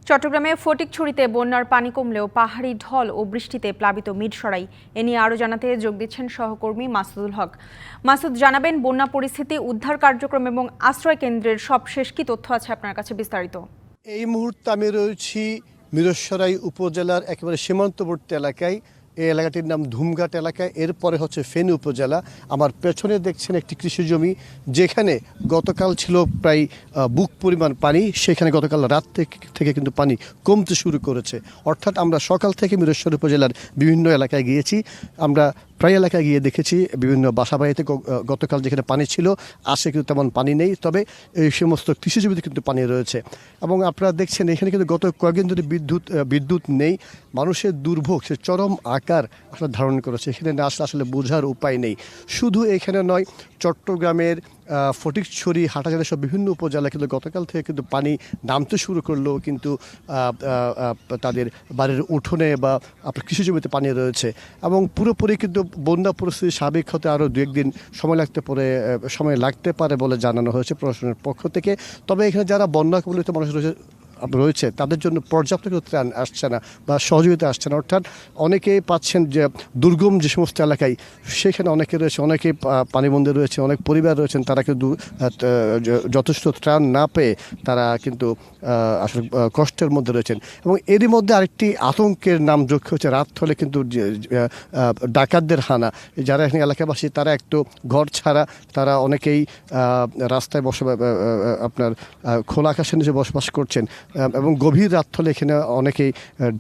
চট্টগ্রামে ফটিকছড়িতে বন্যার পানি কমলেও পাহাড়ি ঢল ও বৃষ্টিতে প্লাবিত মিরসরাই। এ নিয়ে আরও জানাতে যোগ দিচ্ছেন সহকর্মী মাসুদুল হক। মাসুদ, জানাবেন বন্যা পরিস্থিতি, উদ্ধার কার্যক্রম এবং আশ্রয় কেন্দ্রের সবশেষ কি তথ্য আছে আপনার কাছে বিস্তারিত? এই মুহূর্তে আমি রয়েছি মিরসরাই উপজেলার একেবারে সীমান্তবর্তী এলাকায়। এই এলাকাটির নাম ধুমঘাট এলাকা। এরপরে হচ্ছে ফেনী উপজেলা। আমার পেছনে দেখছেন একটি কৃষি জমি, যেখানে গতকাল ছিল প্রায় বুক পরিমাণ পানি। সেখানে গতকাল রাত থেকে কিন্তু পানি কমতে শুরু করেছে। অর্থাৎ আমরা সকাল থেকে মিরসরাই উপজেলার বিভিন্ন এলাকায় গিয়েছি। আমরা প্রায় এলাকায় গিয়ে দেখেছি বিভিন্ন বাসাবাড়িতে গতকাল যেখানে পানি ছিল আজকে কিন্তু তেমন পানি নেই, তবে এই সমস্ত কৃষি জমিতে কিন্তু পানি রয়েছে। এবং আপনারা দেখছেন এখানে কিন্তু গত কয়েকদিন ধরে বিদ্যুৎ নেই। মানুষের দুর্ভোগ সে চরম আকার আসলে ধারণ করেছে। এখানে না আসলে আসলে বোঝার উপায় নেই। শুধু এখানে নয়, চট্টগ্রামের ফটিকছড়ি, হাটাজারি সব বিভিন্ন উপজেলা কিন্তু গতকাল থেকে কিন্তু পানি নামতে শুরু করলেও কিন্তু তাদের বাড়ির উঠোনে বা আপনার কৃষি জমিতে পানি রয়েছে। এবং পুরোপুরি কিন্তু বন্যা পরিস্থিতি স্বাভাবিক হতে আরও দু একদিন সময় লাগতে পারে বলে জানানো হয়েছে প্রশাসনের পক্ষ থেকে। তবে এখানে যারা বন্যা কবলিত মানুষ রয়েছে তাদের জন্য পর্যাপ্ত ত্রাণ আসছে না বা সহযোগিতা আসছে না। অর্থাৎ অনেকেই পাচ্ছেন যে দুর্গম যে সমস্ত এলাকায় সেখানে অনেকে রয়েছে, অনেকেই পানিবন্দী রয়েছে, অনেক পরিবার রয়েছেন, তারা কিন্তু যথেষ্ট ত্রাণ না পেয়ে তারা কিন্তু আসলে কষ্টের মধ্যে রয়েছেন। এবং এরই মধ্যে আরেকটি আতঙ্কের নাম যোগ হচ্ছে, রাত হলে কিন্তু ডাকাতদের হানা। যারা এখানে এলাকাবাসী তারা একটু ঘর ছাড়া, তারা অনেকেই রাস্তায় আপনার খোলা আকাশের নিচে বসবাস করছেন। এবং গভীর রাত হলে এখানে অনেকেই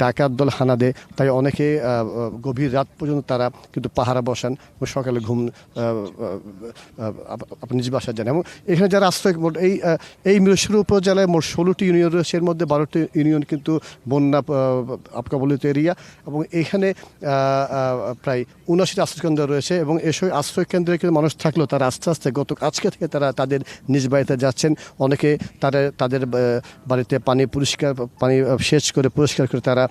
ডাকাত দল হানা দেয়, তাই অনেকে গভীর রাত পর্যন্ত তারা কিন্তু পাহারা বসান এবং সকালে আপনি নিজ বাসায় যান। এবং এখানে যারা আশ্রয়, এই মিরসরাই উপজেলায় মোট 16টি ইউনিয়ন রয়েছে, এর মধ্যে 12টি ইউনিয়ন কিন্তু বন্যা কবলিত এরিয়া। এবং এখানে প্রায় 79টি আশ্রয়কেন্দ্র রয়েছে। এবং এসব আশ্রয়কেন্দ্রে কিন্তু মানুষ থাকলেও তারা আস্তে আস্তে আজকে থেকে তারা তাদের নিজ বাড়িতে যাচ্ছেন। অনেকে তাদের বাড়িতে পানি সেচ করে পরিষ্কার করে তারা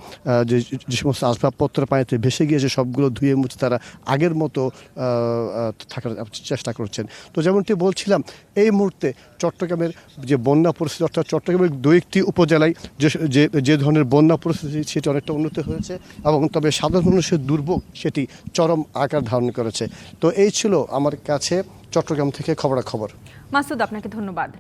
যে সমস্ত আসবাবপত্র পানিতে ভেসে গিয়েছে সবগুলো ধুয়ে মুছে তারা আগের মতো থাকার চেষ্টা করছেন। তো যেমনটি বলছিলাম, এই মুহূর্তে চট্টগ্রামের যে বন্যা পরিস্থিতি, অর্থাৎ চট্টগ্রামের 2টি উপজেলায় যে ধরনের বন্যা পরিস্থিতি সেটি অনেকটা উন্নত হয়েছে। এবং তবে সাধারণ মানুষের দুর্ভোগ সেটি চরম আকার ধারণ করেছে। তো এই ছিল আমার কাছে চট্টগ্রাম থেকে খবরাখবর। মাসুদ, আপনাকে ধন্যবাদ।